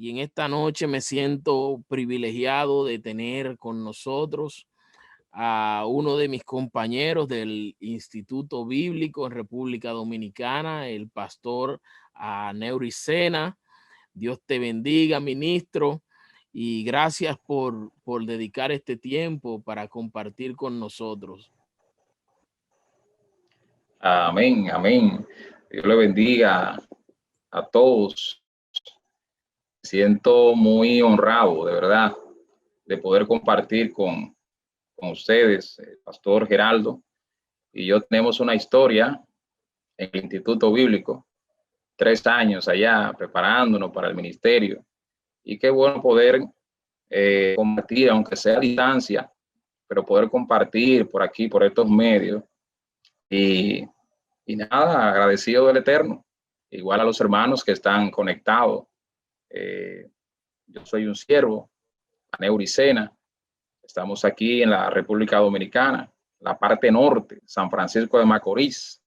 y en esta noche me siento privilegiado de tener con nosotros a uno de mis compañeros del Instituto Bíblico en República Dominicana, el pastor Neuri Sena. Dios te bendiga, ministro, y gracias por dedicar este tiempo para compartir con nosotros. Amén, amén. Dios le bendiga a todos. Me siento muy honrado, de verdad, de poder compartir con ustedes. El pastor Geraldo y yo tenemos una historia en el Instituto Bíblico, 3 años allá preparándonos para el ministerio. Y qué bueno poder compartir, aunque sea a distancia, pero poder compartir por aquí, por estos medios. Y nada, agradecido del Eterno, igual a los hermanos que están conectados. Yo soy un siervo, Neuri Sena. Estamos aquí en la República Dominicana, la parte norte, San Francisco de Macorís,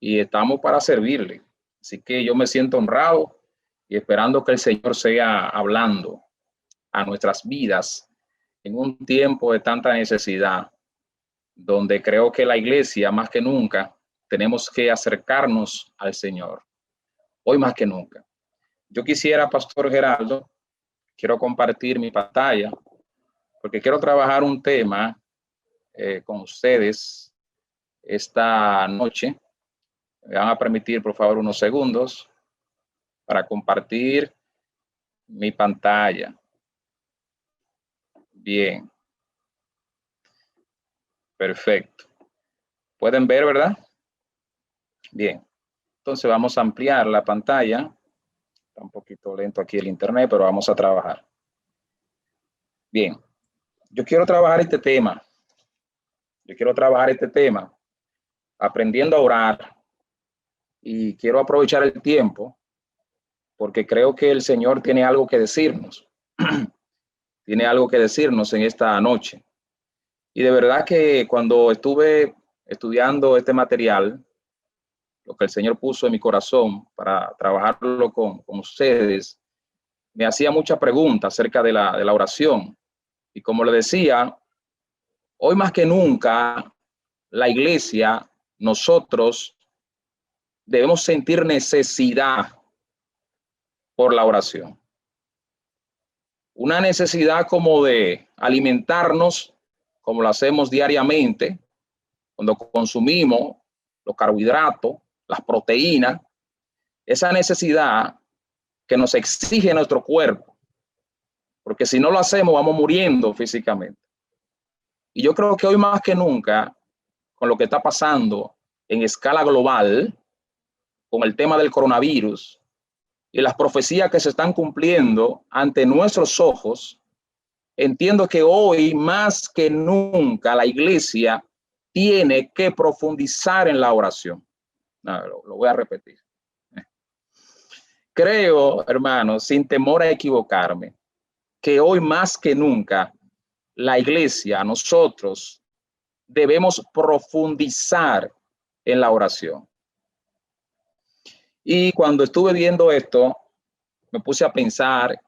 y estamos para servirle. Así que yo me siento honrado y esperando que el Señor sea hablando a nuestras vidas en un tiempo de tanta necesidad, donde creo que la iglesia más que nunca tenemos que acercarnos al Señor, hoy más que nunca. Yo quisiera, Pastor Geraldo, quiero compartir mi pantalla, porque quiero trabajar un tema con ustedes esta noche. Me van a permitir, por favor, unos segundos para compartir mi pantalla. Bien. Perfecto. ¿Pueden ver, verdad? Bien. Entonces vamos a ampliar la pantalla. Está un poquito lento aquí el internet, pero vamos a trabajar. Bien. Yo quiero trabajar este tema. Aprendiendo a orar. Y quiero aprovechar el tiempo porque creo que el Señor tiene algo que decirnos. Tiene algo que decirnos en esta noche. Y de verdad que cuando estuve estudiando este material, lo que el Señor puso en mi corazón para trabajarlo con ustedes, me hacía muchas preguntas acerca de la oración. Y como le decía, hoy más que nunca, la iglesia, nosotros debemos sentir necesidad por la oración. Una necesidad como de alimentarnos, como lo hacemos diariamente, cuando consumimos los carbohidratos, las proteínas, esa necesidad que nos exige nuestro cuerpo, porque si no lo hacemos vamos muriendo físicamente. Y yo creo que hoy más que nunca, con lo que está pasando en escala global, con el tema del coronavirus y las profecías que se están cumpliendo ante nuestros ojos, entiendo que hoy más que nunca la iglesia tiene que profundizar en la oración. No, lo voy a repetir. Creo, hermanos, sin temor a equivocarme, que hoy más que nunca la iglesia, nosotros debemos profundizar en la oración. Y cuando estuve viendo esto, me puse a pensar,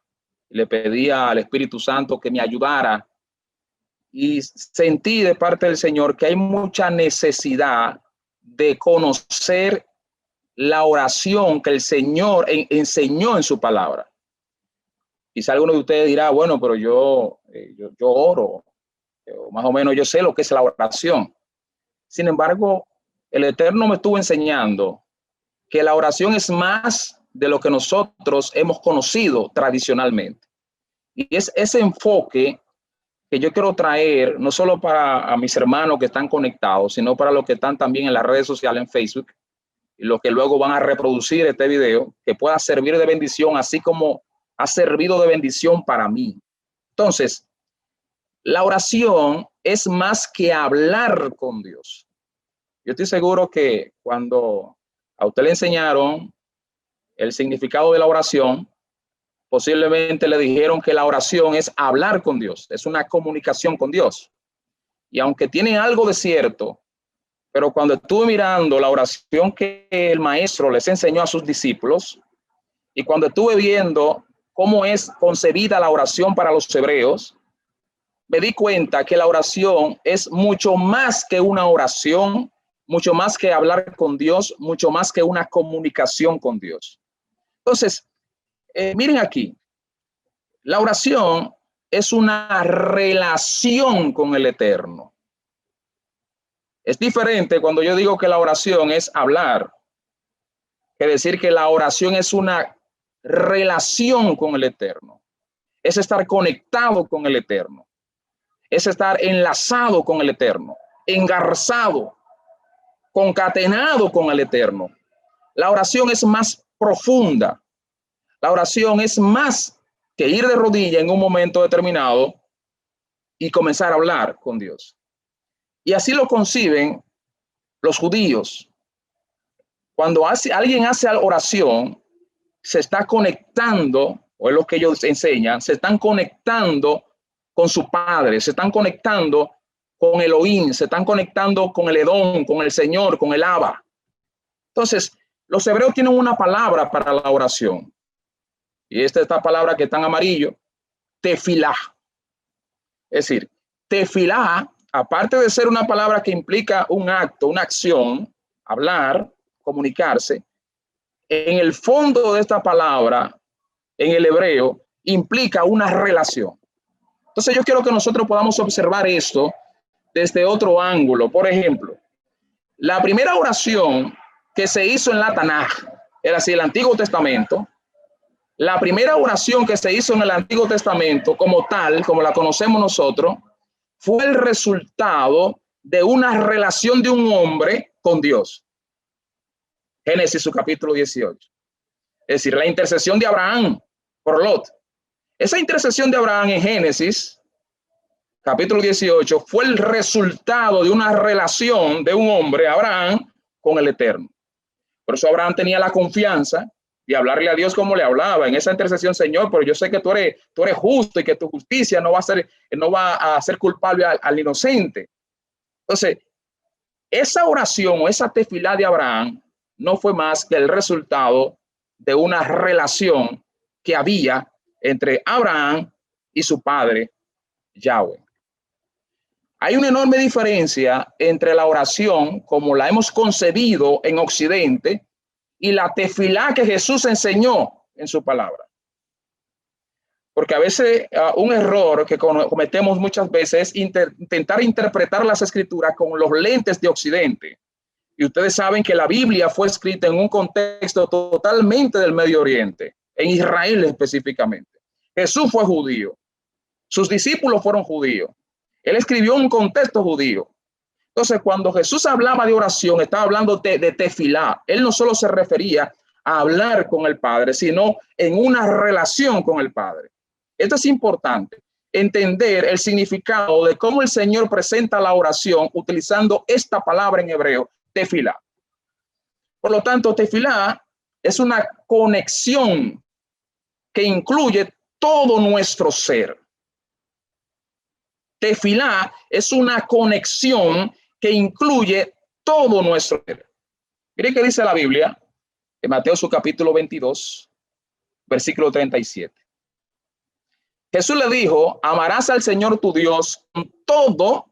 le pedí al Espíritu Santo que me ayudara y sentí de parte del Señor que hay mucha necesidad de conocer la oración que el Señor enseñó en su palabra. Quizá alguno de ustedes dirá, bueno, pero yo oro, más o menos yo sé lo que es la oración. Sin embargo, el Eterno me estuvo enseñando que la oración es más de lo que nosotros hemos conocido tradicionalmente. Y es ese enfoque que yo quiero traer, no solo para a mis hermanos que están conectados, sino para los que están también en las redes sociales, en Facebook, y los que luego van a reproducir este video, que pueda servir de bendición, así como ha servido de bendición para mí. Entonces, la oración es más que hablar con Dios. Yo estoy seguro que cuando a usted le enseñaron el significado de la oración, posiblemente le dijeron que la oración es hablar con Dios, es una comunicación con Dios. Y aunque tiene algo de cierto, pero cuando estuve mirando la oración que el maestro les enseñó a sus discípulos, y cuando estuve viendo cómo es concebida la oración para los hebreos, me di cuenta que la oración es mucho más que una oración, mucho más que hablar con Dios, mucho más que una comunicación con Dios. Entonces, miren aquí, la oración es una relación con el Eterno. Es diferente cuando yo digo que la oración es hablar, que decir que la oración es una relación con el Eterno. Es estar conectado con el Eterno. Es estar enlazado con el Eterno, engarzado, concatenado con el Eterno. La oración es más profunda. La oración es más que ir de rodillas en un momento determinado y comenzar a hablar con Dios. Y así lo conciben los judíos. Cuando alguien hace oración, se está conectando, o es lo que ellos enseñan, se están conectando con su Padre, se están conectando con Elohim, se están conectando con el Edom, con el Señor, con el Abba. Entonces, los hebreos tienen una palabra para la oración. Y esta palabra que está en amarillo, tefilá. Es decir, tefilá, aparte de ser una palabra que implica un acto, una acción, hablar, comunicarse, en el fondo de esta palabra, en el hebreo, implica una relación. Entonces yo quiero que nosotros podamos observar esto desde otro ángulo. Por ejemplo, la primera oración que se hizo en la Tanaj, era así, el Antiguo Testamento, la primera oración que se hizo en el Antiguo Testamento como tal, como la conocemos nosotros, fue el resultado de una relación de un hombre con Dios. Génesis, su capítulo 18. Es decir, la intercesión de Abraham por Lot. Esa intercesión de Abraham en Génesis, capítulo 18, fue el resultado de una relación de un hombre, Abraham, con el Eterno. Por eso Abraham tenía la confianza de hablarle a Dios como le hablaba en esa intercesión: Señor, pero yo sé que tú eres justo y que tu justicia no va a ser culpable al inocente. Entonces, esa oración o esa tefilá de Abraham no fue más que el resultado de una relación que había entre Abraham y su padre Yahweh. Hay una enorme diferencia entre la oración como la hemos concebido en Occidente y la tefilá que Jesús enseñó en su palabra. Porque a veces un error que cometemos muchas veces es intentar interpretar las escrituras con los lentes de Occidente. Y ustedes saben que la Biblia fue escrita en un contexto totalmente del Medio Oriente, en Israel específicamente. Jesús fue judío, sus discípulos fueron judíos. Él escribió un contexto judío. Entonces, cuando Jesús hablaba de oración, estaba hablando de tefilá. Él no solo se refería a hablar con el Padre, sino en una relación con el Padre. Esto es importante, entender el significado de cómo el Señor presenta la oración utilizando esta palabra en hebreo, tefilá. Por lo tanto, tefilá es una conexión que incluye todo nuestro ser. Tefilá es una conexión que incluye todo nuestro ser. Miren qué dice la Biblia en Mateo su capítulo 22, versículo 37. Jesús le dijo: amarás al Señor tu Dios con todo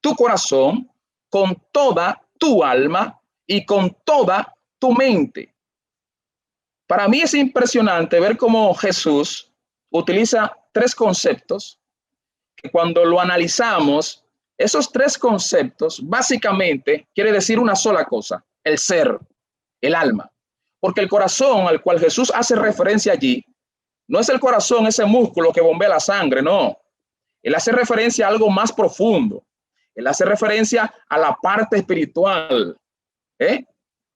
tu corazón, con toda tu alma y con toda tu mente. Para mí es impresionante ver cómo Jesús utiliza tres conceptos que, cuando lo analizamos, esos tres conceptos básicamente quiere decir una sola cosa: el ser, el alma. Porque el corazón al cual Jesús hace referencia allí no es el corazón, ese músculo que bombea la sangre, no. Él hace referencia a algo más profundo. Él hace referencia a la parte espiritual.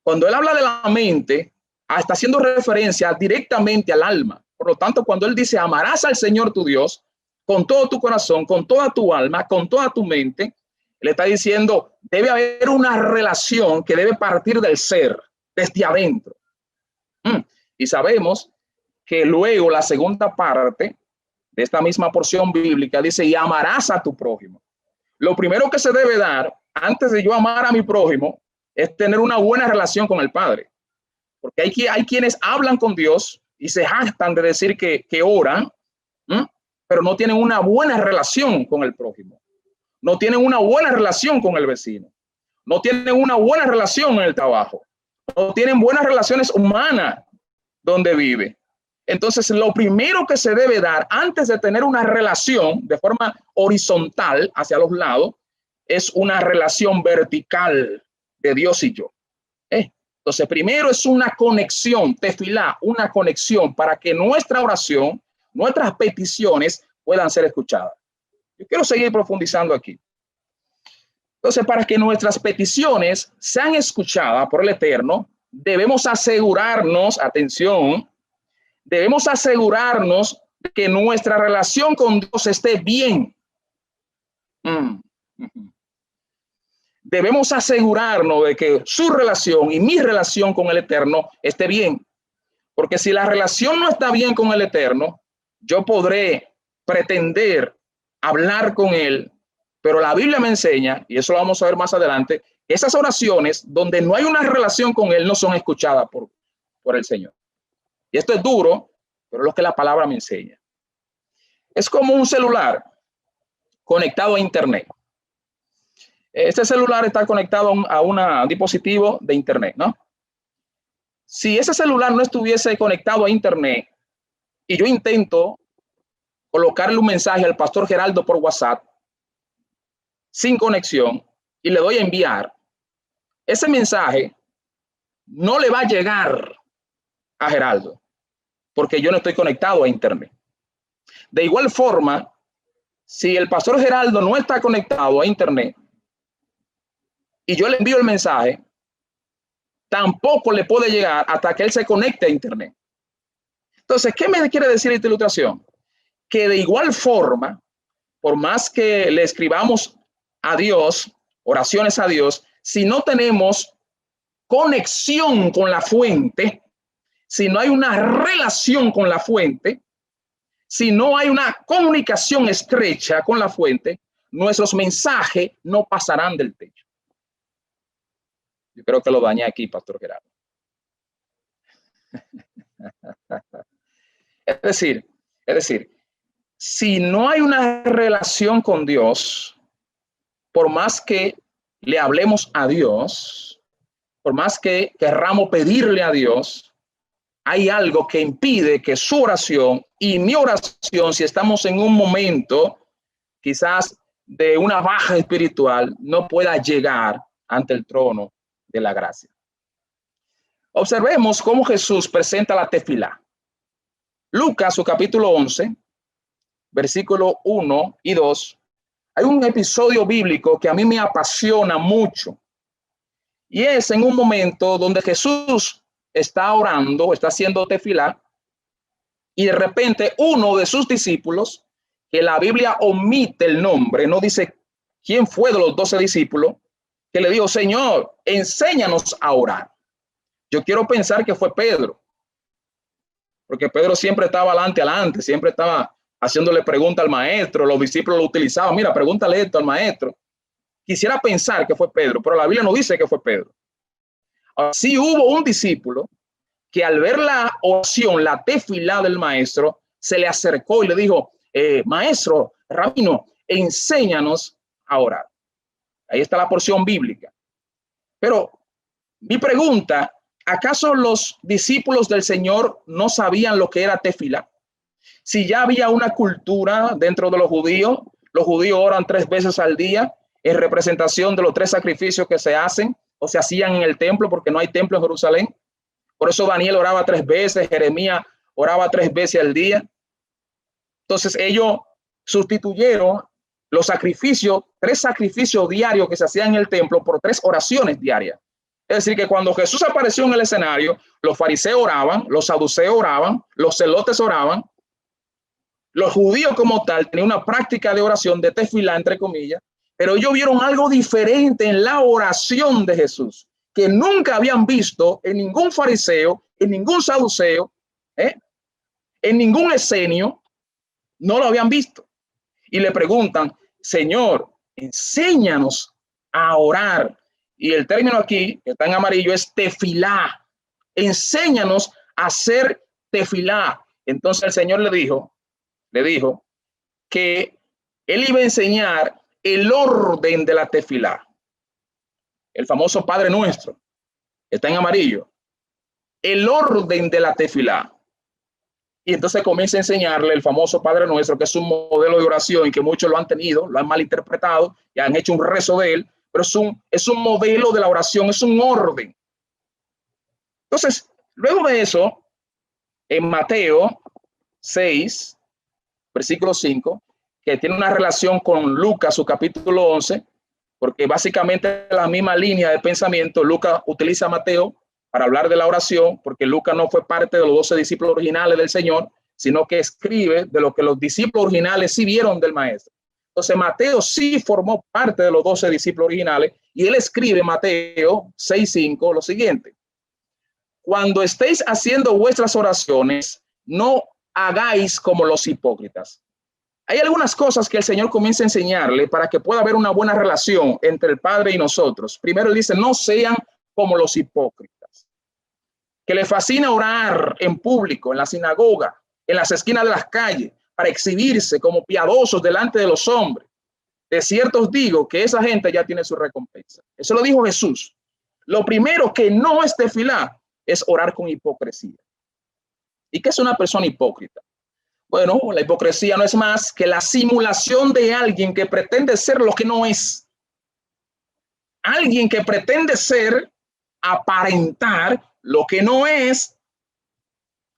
Cuando él habla de la mente, está haciendo referencia directamente al alma. Por lo tanto, cuando él dice: amarás al Señor tu Dios con todo tu corazón, con toda tu alma, con toda tu mente, le está diciendo: debe haber una relación que debe partir del ser, desde adentro. Y sabemos que luego la segunda parte de esta misma porción bíblica dice: y amarás a tu prójimo. Lo primero que se debe dar antes de yo amar a mi prójimo es tener una buena relación con el Padre. Porque hay quienes hablan con Dios, y se jactan de decir que oran, pero no tienen una buena relación con el prójimo, no tienen una buena relación con el vecino, no tienen una buena relación en el trabajo, no tienen buenas relaciones humanas donde vive. Entonces, lo primero que se debe dar antes de tener una relación de forma horizontal hacia los lados es una relación vertical de Dios y yo. Entonces, primero es una conexión, tefilá, una conexión para que nuestra oración, nuestras peticiones puedan ser escuchadas. Yo quiero seguir profundizando aquí. Entonces, para que nuestras peticiones sean escuchadas por el Eterno, debemos asegurarnos, atención, debemos asegurarnos de que nuestra relación con Dios esté bien. Debemos asegurarnos de que su relación y mi relación con el Eterno esté bien. Porque si la relación no está bien con el Eterno, yo podré pretender hablar con Él, pero la Biblia me enseña, y eso lo vamos a ver más adelante, que esas oraciones donde no hay una relación con Él no son escuchadas por el Señor. Y esto es duro, pero es lo que la palabra me enseña. Es como un celular conectado a Internet. Este celular está conectado a un dispositivo de Internet, ¿no? Si ese celular no estuviese conectado a Internet y yo intento colocarle un mensaje al pastor Geraldo por WhatsApp sin conexión y le doy a enviar, ese mensaje no le va a llegar a Geraldo porque yo no estoy conectado a Internet. De igual forma, si el pastor Geraldo no está conectado a Internet y yo le envío el mensaje, tampoco le puede llegar hasta que él se conecte a Internet. Entonces, ¿qué me quiere decir esta ilustración? Que de igual forma, por más que le escribamos a Dios, oraciones a Dios, si no tenemos conexión con la fuente, si no hay una relación con la fuente, si no hay una comunicación estrecha con la fuente, nuestros mensajes no pasarán del techo. Yo creo que lo dañé aquí, Pastor Gerardo. Es decir, si no hay una relación con Dios, por más que le hablemos a Dios, por más que querramos pedirle a Dios, hay algo que impide que su oración y mi oración, si estamos en un momento quizás de una baja espiritual, no pueda llegar ante el trono de la gracia. Observemos cómo Jesús presenta la tefilá. Lucas, su capítulo 11, versículo 1 y 2, hay un episodio bíblico que a mí me apasiona mucho. Y es en un momento donde Jesús está orando, está haciendo tefilá, y de repente uno de sus discípulos, que la Biblia omite el nombre, no dice quién fue de los 12 discípulos, que le dijo: Señor, enséñanos a orar. Yo quiero pensar que fue Pedro, porque Pedro siempre estaba adelante, siempre estaba haciéndole preguntas al maestro, los discípulos lo utilizaban: mira, pregúntale esto al maestro. Quisiera pensar que fue Pedro, pero la Biblia no dice que fue Pedro. Sí hubo un discípulo que al ver la oración, la tefilá del maestro, se le acercó y le dijo: maestro, rabino, enséñanos a orar. Ahí está la porción bíblica. Pero mi pregunta: ¿acaso los discípulos del Señor no sabían lo que era tefilá? Si ya había una cultura dentro de los judíos oran 3 veces al día en representación de los 3 sacrificios que se hacen o se hacían en el templo, porque no hay templo en Jerusalén. Por eso Daniel oraba 3 veces, Jeremías oraba 3 veces al día. Entonces ellos sustituyeron los sacrificios, 3 sacrificios diarios que se hacían en el templo, por 3 oraciones diarias. Es decir, que cuando Jesús apareció en el escenario, los fariseos oraban, los saduceos oraban, los celotes oraban. Los judíos como tal tenían una práctica de oración, de tefilá, entre comillas, pero ellos vieron algo diferente en la oración de Jesús, que nunca habían visto en ningún fariseo, en ningún saduceo, en ningún esenio, no lo habían visto. Y le preguntan: Señor, enséñanos a orar. Y el término aquí, que está en amarillo, es tefilá. Enséñanos a hacer tefilá. Entonces el Señor le dijo que él iba a enseñar el orden de la tefilá. El famoso Padre Nuestro, está en amarillo. El orden de la tefilá. Y entonces comienza a enseñarle el famoso Padre Nuestro, que es un modelo de oración y que muchos lo han tenido, lo han malinterpretado y han hecho un rezo de él, pero es un modelo de la oración, es un orden. Entonces, luego de eso, en Mateo 6, versículo 5, que tiene una relación con Lucas, su capítulo 11, porque básicamente la misma línea de pensamiento. Lucas utiliza a Mateo para hablar de la oración, porque Lucas no fue parte de los 12 discípulos originales del Señor, sino que escribe de lo que los discípulos originales sí vieron del Maestro. Entonces Mateo sí formó parte de los 12 discípulos originales y él escribe en Mateo 6:5 lo siguiente: cuando estéis haciendo vuestras oraciones, no hagáis como los hipócritas. Hay algunas cosas que el Señor comienza a enseñarle para que pueda haber una buena relación entre el Padre y nosotros. Primero él dice, no sean como los hipócritas, que le fascina orar en público, en la sinagoga, en las esquinas de las calles, para exhibirse como piadosos delante de los hombres. De cierto os digo que esa gente ya tiene su recompensa. Eso lo dijo Jesús. Lo primero que no es tefilá es orar con hipocresía. ¿Y qué es una persona hipócrita? Bueno, la hipocresía no es más que la simulación de alguien que pretende ser lo que no es. Alguien que pretende ser, aparentar lo que no es,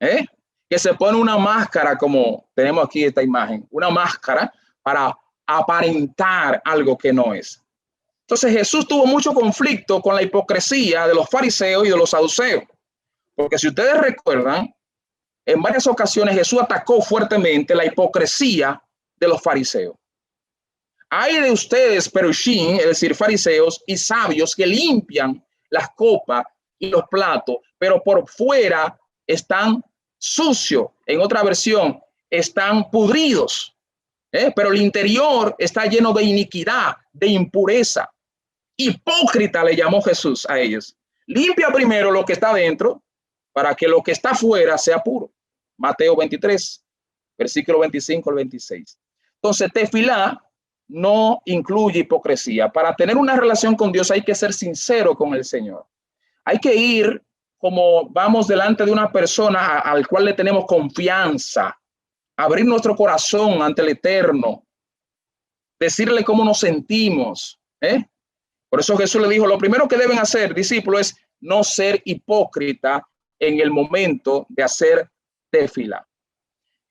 que se pone una máscara, como tenemos aquí esta imagen, una máscara para aparentar algo que no es. Entonces Jesús tuvo mucho conflicto con la hipocresía de los fariseos y de los saduceos, porque si ustedes recuerdan, en varias ocasiones Jesús atacó fuertemente la hipocresía de los fariseos. Hay de ustedes, perushim, es decir, fariseos y sabios, que limpian las copas y los platos, pero por fuera están sucios. En otra versión, están pudridos, pero el interior está lleno de iniquidad, de impureza. Hipócrita le llamó Jesús a ellos. Limpia primero lo que está dentro para que lo que está afuera sea puro. Mateo 23, versículo 25 al 26. Entonces, tefilá no incluye hipocresía. Para tener una relación con Dios hay que ser sincero con el Señor. Hay que ir como vamos delante de una persona al cual le tenemos confianza, abrir nuestro corazón ante el Eterno, decirle cómo nos sentimos. Por eso Jesús le dijo, lo primero que deben hacer, discípulos, es no ser hipócrita en el momento de hacer tefilá.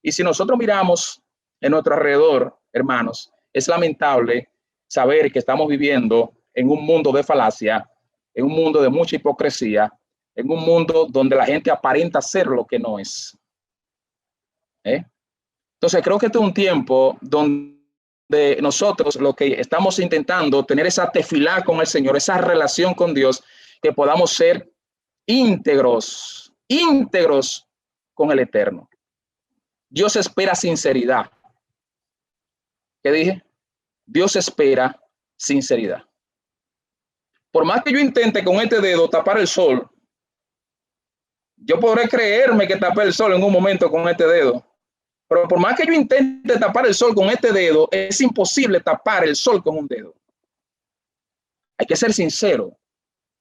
Y si nosotros miramos en nuestro alrededor, hermanos, es lamentable saber que estamos viviendo en un mundo de falacia, en un mundo de mucha hipocresía, en un mundo donde la gente aparenta ser lo que no es. Entonces creo que este es un tiempo donde nosotros lo que estamos intentando tener esa tefilá con el Señor, esa relación con Dios, que podamos ser íntegros con el Eterno. Dios espera sinceridad. ¿Qué dije? Dios espera sinceridad. Por más que yo intente con este dedo tapar el sol, yo podré creerme que tapé el sol en un momento con este dedo. Pero por más que yo intente tapar el sol con este dedo, es imposible tapar el sol con un dedo. Hay que ser sincero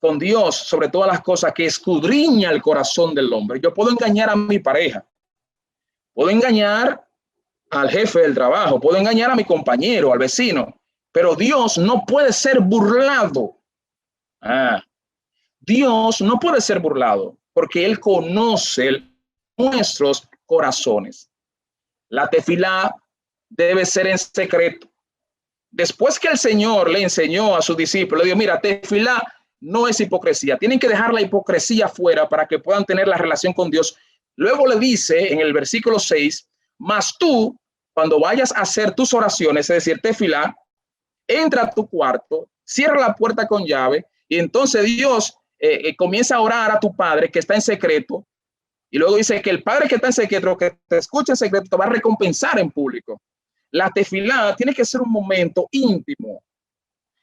con Dios sobre todas las cosas, que escudriña el corazón del hombre. Yo puedo engañar a mi pareja, puedo engañar al jefe del trabajo, puedo engañar a mi compañero, al vecino, pero Dios no puede ser burlado. Dios no puede ser burlado porque Él conoce nuestros corazones. La tefilá debe ser en secreto. Después que el Señor le enseñó a sus discípulos, le dijo, mira, tefilá no es hipocresía. Tienen que dejar la hipocresía fuera para que puedan tener la relación con Dios. Luego le dice en el versículo 6, mas tú, cuando vayas a hacer tus oraciones, es decir, tefilá, entra a tu cuarto, cierra la puerta con llave y entonces Dios comienza a orar a tu Padre que está en secreto. Y luego dice que el Padre que está en secreto, que te escucha en secreto, te va a recompensar en público. La tefilá tiene que ser un momento íntimo.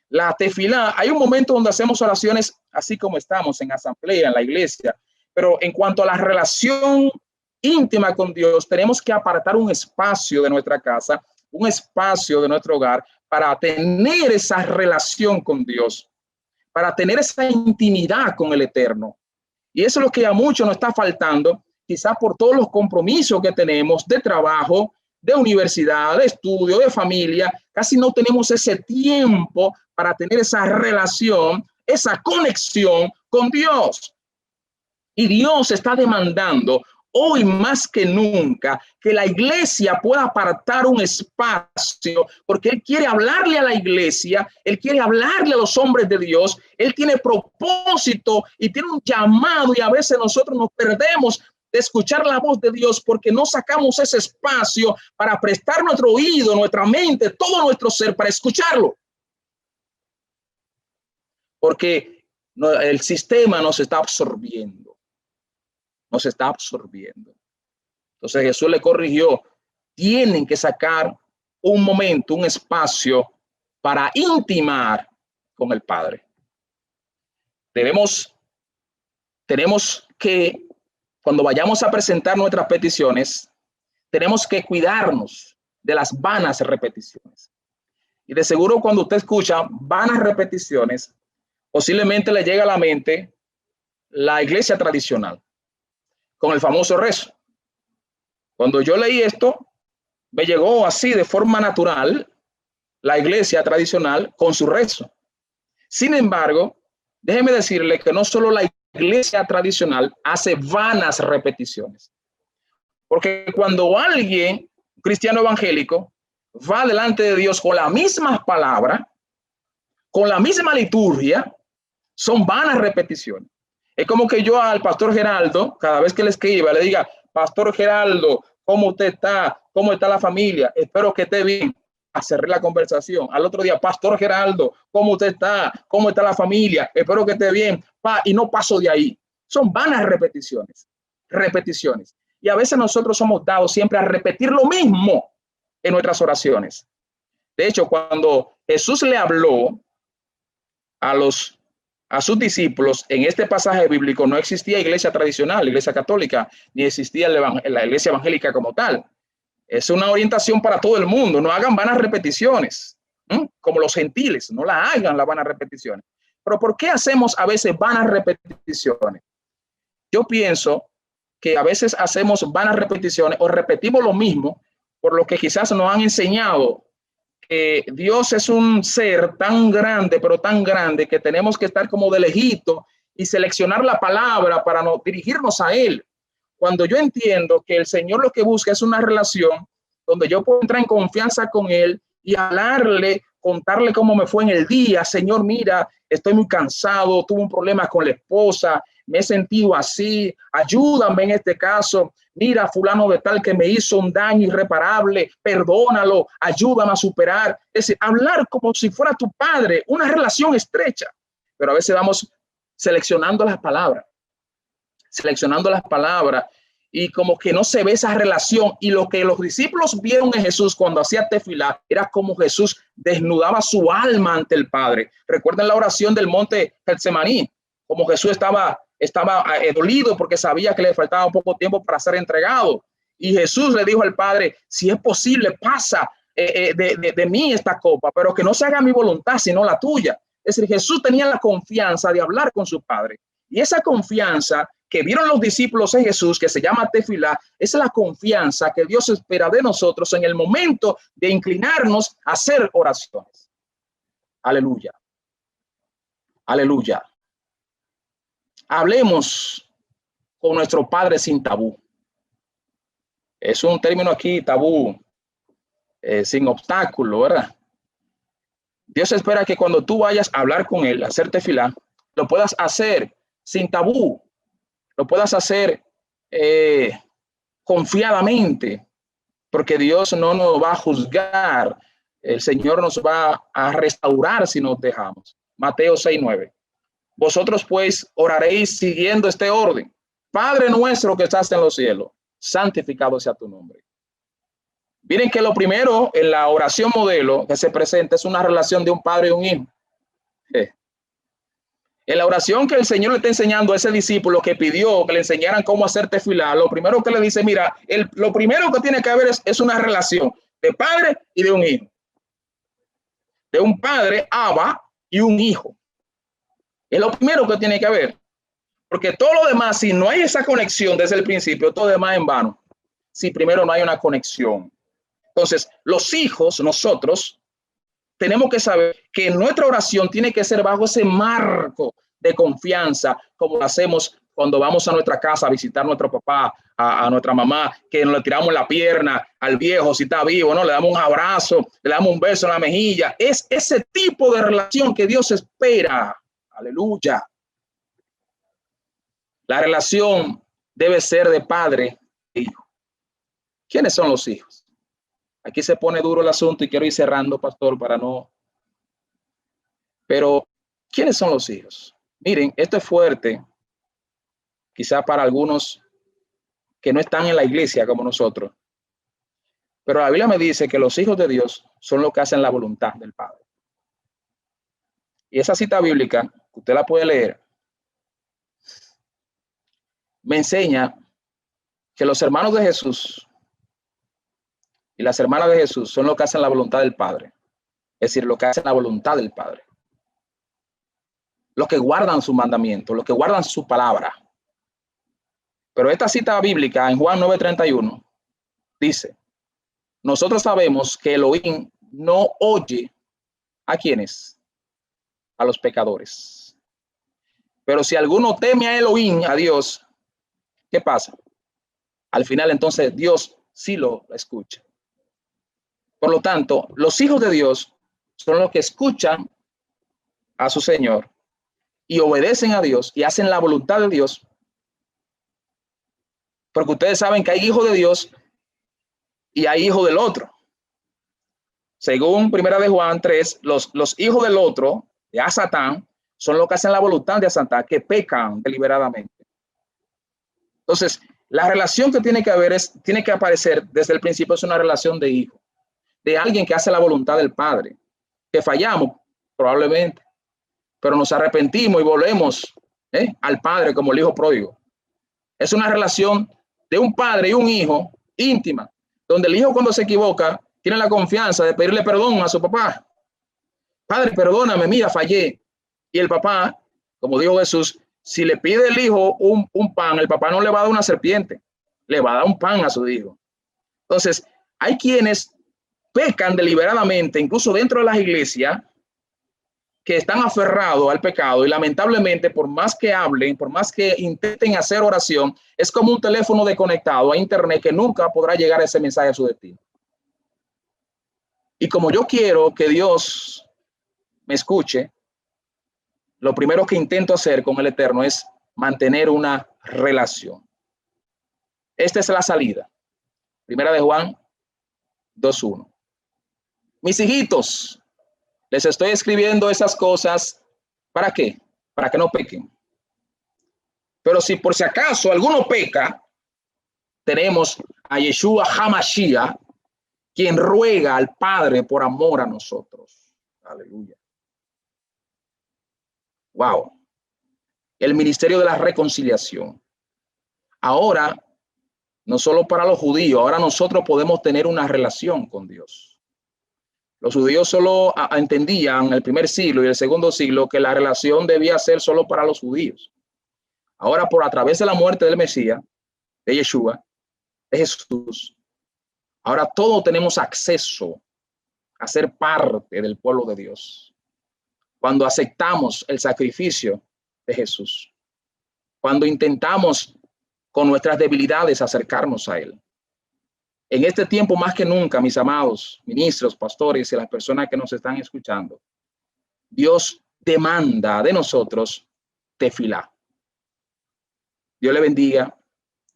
La tefilá, hay un momento donde hacemos oraciones así como estamos en asamblea, en la iglesia, pero en cuanto a la relación íntima con Dios, tenemos que apartar un espacio de nuestra casa, un espacio de nuestro hogar para tener esa relación con Dios, para tener esa intimidad con el Eterno. Y eso es lo que a muchos nos está faltando, quizás por todos los compromisos que tenemos de trabajo, de universidad, de estudio, de familia. Casi no tenemos ese tiempo para tener esa relación, esa conexión con Dios. Y Dios está demandando hoy más que nunca que la iglesia pueda apartar un espacio, porque Él quiere hablarle a la iglesia, Él quiere hablarle a los hombres de Dios, Él tiene propósito y tiene un llamado, y a veces nosotros nos perdemos de escuchar la voz de Dios porque no sacamos ese espacio para prestar nuestro oído, nuestra mente, todo nuestro ser para escucharlo. Porque el sistema nos está absorbiendo. Nos está absorbiendo. Entonces Jesús le corrigió. Tienen que sacar un momento, un espacio para intimar con el Padre. Tenemos que, cuando vayamos a presentar nuestras peticiones, tenemos que cuidarnos de las vanas repeticiones. Y de seguro cuando usted escucha vanas repeticiones, posiblemente le llega a la mente la iglesia tradicional, con el famoso rezo. Cuando yo leí esto, me llegó así de forma natural la iglesia tradicional con su rezo. Sin embargo, déjeme decirle que no solo la iglesia tradicional hace vanas repeticiones. Porque cuando alguien, cristiano evangélico, va delante de Dios con las mismas palabras, con la misma liturgia, son vanas repeticiones. Es como que yo al pastor Geraldo, cada vez que le escriba, le diga, Pastor Geraldo, ¿cómo usted está? ¿Cómo está la familia? Espero que esté bien. A cerrar la conversación. Al otro día, Pastor Geraldo, ¿cómo usted está? ¿Cómo está la familia? Espero que esté bien. Y no paso de ahí. Son vanas repeticiones. Repeticiones. Y a veces nosotros somos dados siempre a repetir lo mismo en nuestras oraciones. De hecho, cuando Jesús le habló a sus discípulos, en este pasaje bíblico no existía iglesia tradicional, iglesia católica, ni existía la iglesia evangélica como tal. Es una orientación para todo el mundo. No hagan vanas repeticiones, como los gentiles, no la hagan las vanas repeticiones. Pero ¿por qué hacemos a veces vanas repeticiones? Yo pienso que a veces hacemos vanas repeticiones o repetimos lo mismo por lo que quizás nos han enseñado. Dios es un ser tan grande, pero tan grande, que tenemos que estar como de lejito y seleccionar la palabra para no dirigirnos a Él. Cuando yo entiendo que el Señor lo que busca es una relación donde yo puedo entrar en confianza con Él y hablarle, contarle cómo me fue en el día. Señor, mira, estoy muy cansado, tuve un problema con la esposa, me he sentido así, ayúdame en este caso. Mira, fulano de tal que me hizo un daño irreparable, perdónalo, ayúdame a superar. Es decir, hablar como si fuera tu padre, una relación estrecha. Pero a veces vamos seleccionando las palabras y como que no se ve esa relación. Y lo que los discípulos vieron en Jesús cuando hacía tefilá era como Jesús desnudaba su alma ante el Padre. Recuerden la oración del monte Getsemaní, como Jesús estaba dolido porque sabía que le faltaba un poco tiempo para ser entregado. Y Jesús le dijo al Padre, si es posible, pasa de mí esta copa, pero que no se haga mi voluntad, sino la tuya. Es decir, Jesús tenía la confianza de hablar con su Padre. Y esa confianza que vieron los discípulos en Jesús, que se llama tefilá, es la confianza que Dios espera de nosotros en el momento de inclinarnos a hacer oraciones. Aleluya. Aleluya. Hablemos con nuestro Padre sin tabú. Es un término aquí, tabú, sin obstáculo, ¿verdad? Dios espera que cuando tú vayas a hablar con Él, a hacer tefilá, lo puedas hacer sin tabú, lo puedas hacer confiadamente, porque Dios no nos va a juzgar, el Señor nos va a restaurar si nos dejamos. Mateo 6:9. Vosotros pues oraréis siguiendo este orden. Padre nuestro que estás en los cielos, santificado sea tu nombre. Miren que lo primero en la oración modelo que se presenta es una relación de un padre y un hijo. En la oración que el Señor le está enseñando a ese discípulo que pidió que le enseñaran cómo hacer tefilá, lo primero que le dice, mira, lo primero que tiene que haber es una relación de padre y de un hijo. De un padre, Abba, y un hijo. Es lo primero que tiene que haber. Porque todo lo demás, si no hay esa conexión desde el principio, todo lo demás es en vano. Si primero no hay una conexión. Entonces, los hijos, nosotros, tenemos que saber que nuestra oración tiene que ser bajo ese marco de confianza, como lo hacemos cuando vamos a nuestra casa a visitar a nuestro papá, a nuestra mamá, que nos le tiramos la pierna al viejo si está vivo, ¿no? Le damos un abrazo, le damos un beso en la mejilla. Es ese tipo de relación que Dios espera. Aleluya. La relación debe ser de padre e hijo. ¿Quiénes son los hijos? Aquí se pone duro el asunto y quiero ir cerrando, pastor, para no. Pero, ¿quiénes son los hijos? Miren, esto es fuerte, quizá para algunos que no están en la iglesia como nosotros. Pero la Biblia me dice que los hijos de Dios son los que hacen la voluntad del Padre. Y esa cita bíblica, usted la puede leer, me enseña que los hermanos de Jesús y las hermanas de Jesús son los que hacen la voluntad del Padre. Es decir, los que hacen la voluntad del Padre. Los que guardan su mandamiento, los que guardan su palabra. Pero esta cita bíblica en Juan 9:31 dice, nosotros sabemos que Elohim no oye ¿a quiénes? A los pecadores. Pero si alguno teme a Elohim, a Dios, ¿qué pasa? Al final entonces Dios sí lo escucha. Por lo tanto, los hijos de Dios son los que escuchan a su Señor y obedecen a Dios y hacen la voluntad de Dios. Porque ustedes saben que hay hijos de Dios y hay hijos del otro. Según Primera de Juan 3, los hijos del otro, de Satán, son los que hacen la voluntad de Satán, que pecan deliberadamente. Entonces, la relación que tiene que haber tiene que aparecer desde el principio, es una relación de hijo, de alguien que hace la voluntad del Padre, que fallamos probablemente, pero nos arrepentimos y volvemos al Padre como el hijo pródigo. Es una relación de un padre y un hijo íntima, donde el hijo cuando se equivoca tiene la confianza de pedirle perdón a su papá. Padre, perdóname, mira, fallé. Y el papá, como dijo Jesús, si le pide el hijo un pan, el papá no le va a dar una serpiente, le va a dar un pan a su hijo. Entonces, hay quienes pecan deliberadamente, incluso dentro de las iglesias, que están aferrados al pecado y lamentablemente por más que hablen, por más que intenten hacer oración, es como un teléfono desconectado a internet que nunca podrá llegar ese mensaje a su destino. Y como yo quiero que Dios me escuche, lo primero que intento hacer con el Eterno es mantener una relación. Esta es la salida. Primera de Juan 2:1. Mis hijitos, les estoy escribiendo esas cosas, ¿para qué? Para que no pequen. Pero si por si acaso alguno peca, tenemos a Yeshua HaMashiach, quien ruega al Padre por amor a nosotros. Aleluya. Wow. El ministerio de la reconciliación. Ahora, no solo para los judíos, ahora nosotros podemos tener una relación con Dios. Los judíos solo entendían en el primer siglo y el segundo siglo que la relación debía ser solo para los judíos. Ahora, a través de la muerte del Mesías, de Yeshua, de Jesús, ahora todos tenemos acceso a ser parte del pueblo de Dios. Cuando aceptamos el sacrificio de Jesús, cuando intentamos con nuestras debilidades acercarnos a Él. En este tiempo más que nunca, mis amados ministros, pastores y las personas que nos están escuchando, Dios demanda de nosotros tefilá. Dios le bendiga.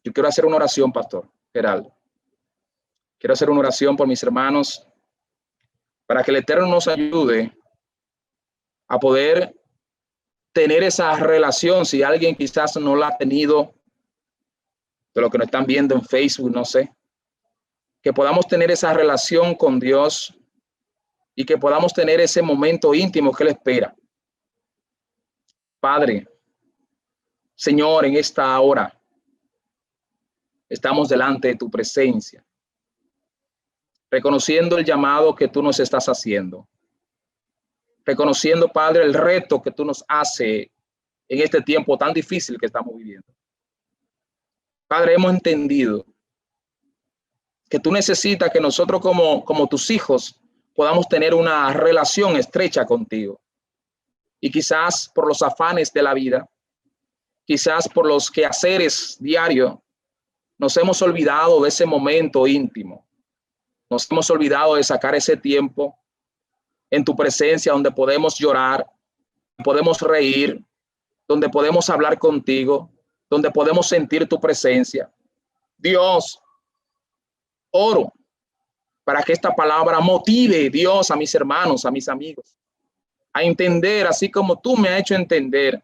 Yo quiero hacer una oración, pastor Geraldo. Quiero hacer una oración por mis hermanos para que el Eterno nos ayude a poder tener esa relación. Si alguien quizás no la ha tenido, de lo que nos están viendo en Facebook, no sé, que podamos tener esa relación con Dios y que podamos tener ese momento íntimo que Él espera. Padre, Señor, en esta hora estamos delante de tu presencia, reconociendo el llamado que tú nos estás haciendo, reconociendo, Padre, el reto que tú nos haces en este tiempo tan difícil que estamos viviendo. Padre, hemos entendido que tú necesitas que nosotros como tus hijos podamos tener una relación estrecha contigo. Y quizás por los afanes de la vida, quizás por los quehaceres diarios, nos hemos olvidado de ese momento íntimo. Nos hemos olvidado de sacar ese tiempo en tu presencia donde podemos llorar, podemos reír, donde podemos hablar contigo, donde podemos sentir tu presencia. Dios, oro para que esta palabra motive, Dios, a mis hermanos, a mis amigos, a entender, así como tú me has hecho entender,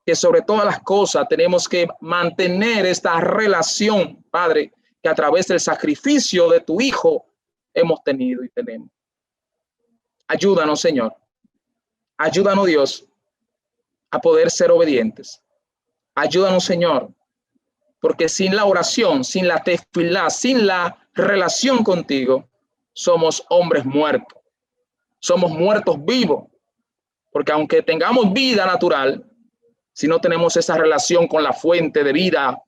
que sobre todas las cosas tenemos que mantener esta relación, Padre, que a través del sacrificio de tu Hijo hemos tenido y tenemos. Ayúdanos, Señor. Ayúdanos, Dios, a poder ser obedientes. Ayúdanos, Señor, porque sin la oración, sin la tefilá, sin la relación contigo, somos hombres muertos. Somos muertos vivos, porque aunque tengamos vida natural, si no tenemos esa relación con la fuente de vida,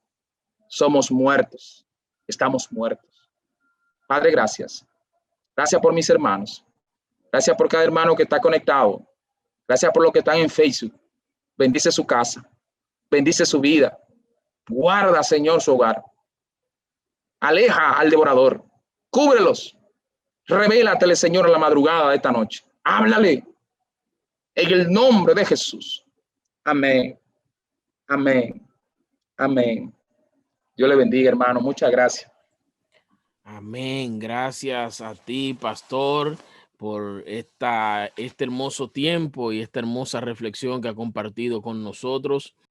somos muertos. Estamos muertos. Padre, gracias. Gracias por mis hermanos. Gracias por cada hermano que está conectado. Gracias por los que están en Facebook. Bendice su casa. Bendice su vida. Guarda, Señor, su hogar. Aleja al devorador. Cúbrelos. Revélatele, Señor, en la madrugada de esta noche. Háblale. En el nombre de Jesús. Amén. Amén. Amén. Dios le bendiga, hermano. Muchas gracias. Amén. Gracias a ti, pastor, por este hermoso tiempo y esta hermosa reflexión que ha compartido con nosotros.